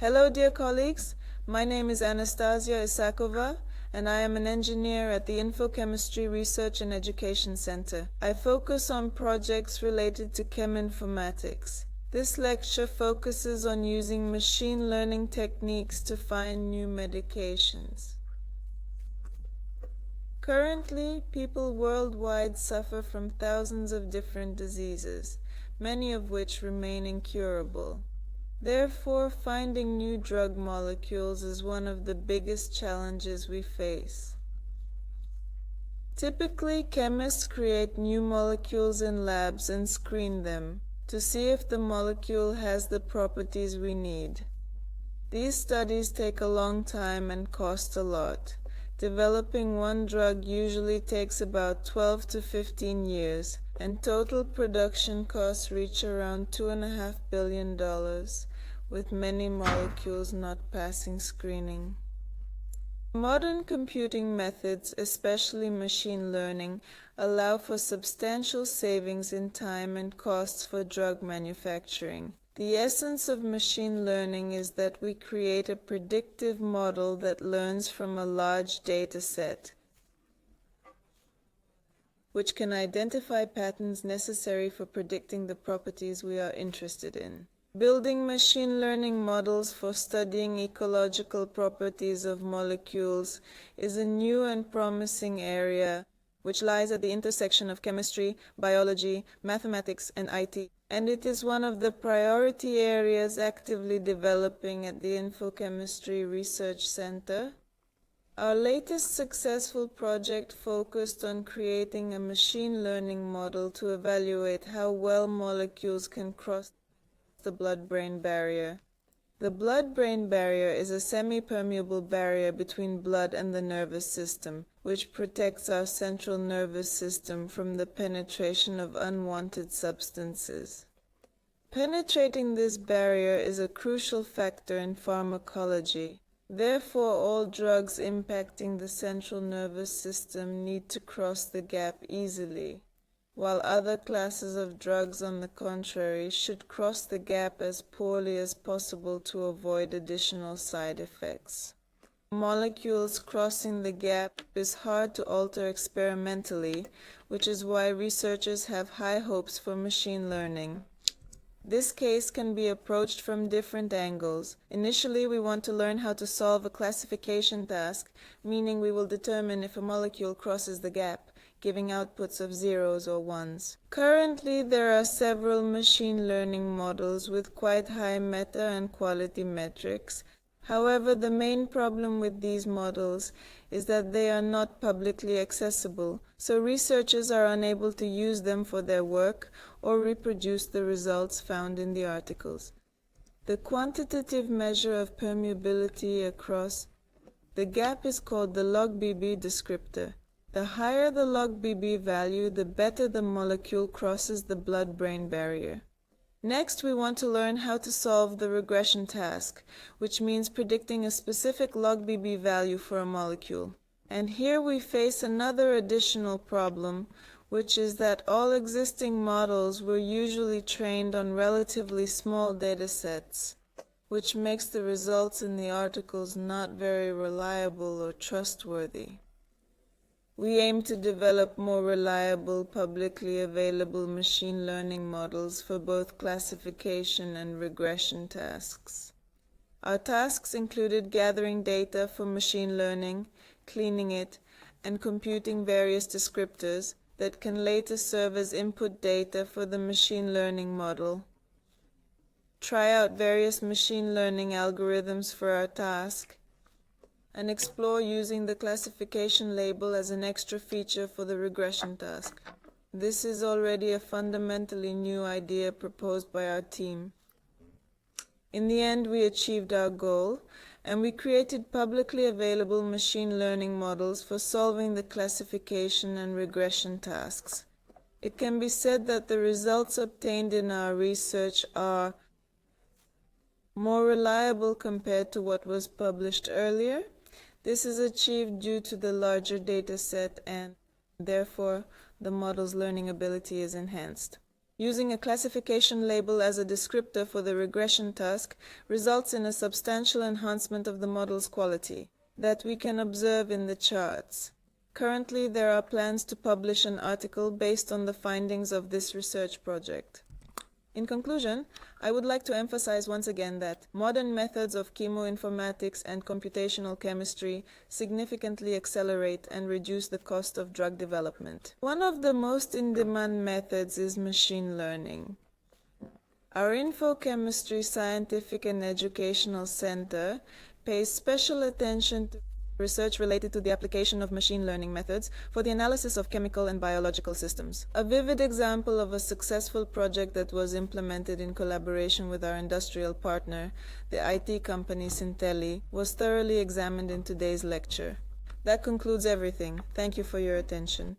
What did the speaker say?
Hello, dear colleagues. My name is Anastasia Isakova, and I am an engineer at the Infochemistry Research and Education Center. I focus on projects related to cheminformatics. This lecture focuses on using machine learning techniques to find new medications. Currently, people worldwide suffer from thousands of different diseases, many of which remain incurable. Therefore, finding new drug molecules is one of the biggest challenges we face. Typically, chemists create new molecules in labs and screen them to see if the molecule has the properties we need. These studies take a long time and cost a lot. Developing one drug usually takes about 12 to 15 years, and total production costs reach around $2.5 billion, with many molecules not passing screening. Modern computing methods, especially machine learning, allow for substantial savings in time and costs for drug manufacturing. The essence of machine learning is that we create a predictive model that learns from a large data set, which can identify patterns necessary for predicting the properties we are interested in. Building machine learning models for studying ecological properties of molecules is a new and promising area which lies at the intersection of chemistry, biology, mathematics, and IT, and it is one of the priority areas actively developing at the Infochemistry Research Center. Our latest successful project focused on creating a machine learning model to evaluate how well molecules can cross the blood-brain barrier. The blood-brain barrier is a semi-permeable barrier between blood and the nervous system, which protects our central nervous system from the penetration of unwanted substances. Penetrating this barrier is a crucial factor in pharmacology. Therefore, all drugs impacting the central nervous system need to cross the gap easily, while other classes of drugs, on the contrary, should cross the gap as poorly as possible to avoid additional side effects. Molecules crossing the gap is hard to alter experimentally, which is why researchers have high hopes for machine learning. This case can be approached from different angles. Initially, we want to learn how to solve a classification task, meaning we will determine if a molecule crosses the gap, giving outputs of zeros or ones. Currently, there are several machine learning models with quite high meta and quality metrics. However, the main problem with these models is that they are not publicly accessible, so researchers are unable to use them for their work or reproduce the results found in the articles. The quantitative measure of permeability across the gap is called the log-BB descriptor. The higher the log-BB value, the better the molecule crosses the blood-brain barrier. Next, we want to learn how to solve the regression task, which means predicting a specific log-BB value for a molecule. And here we face another additional problem, which is that all existing models were usually trained on relatively small data sets, which makes the results in the articles not very reliable or trustworthy. We aim to develop more reliable, publicly available machine learning models for both classification and regression tasks. Our tasks included gathering data for machine learning, cleaning it, and computing various descriptors that can later serve as input data for the machine learning model. Try out various machine learning algorithms for our task, and explore using the classification label as an extra feature for the regression task. This is already a fundamentally new idea proposed by our team. In the end, we achieved our goal, and we created publicly available machine learning models for solving the classification and regression tasks. It can be said that the results obtained in our research are more reliable compared to what was published earlier. This is achieved due to the larger data set, and therefore the model's learning ability is enhanced. Using a classification label as a descriptor for the regression task results in a substantial enhancement of the model's quality that we can observe in the charts. Currently, there are plans to publish an article based on the findings of this research project. In conclusion, I would like to emphasize once again that modern methods of chemoinformatics and computational chemistry significantly accelerate and reduce the cost of drug development. One of the most in-demand methods is machine learning. Our Infochemistry Scientific and Educational Center pays special attention to research related to the application of machine learning methods for the analysis of chemical and biological systems. A vivid example of a successful project that was implemented in collaboration with our industrial partner, the IT company Syntelli, was thoroughly examined in today's lecture. That concludes everything. Thank you for your attention.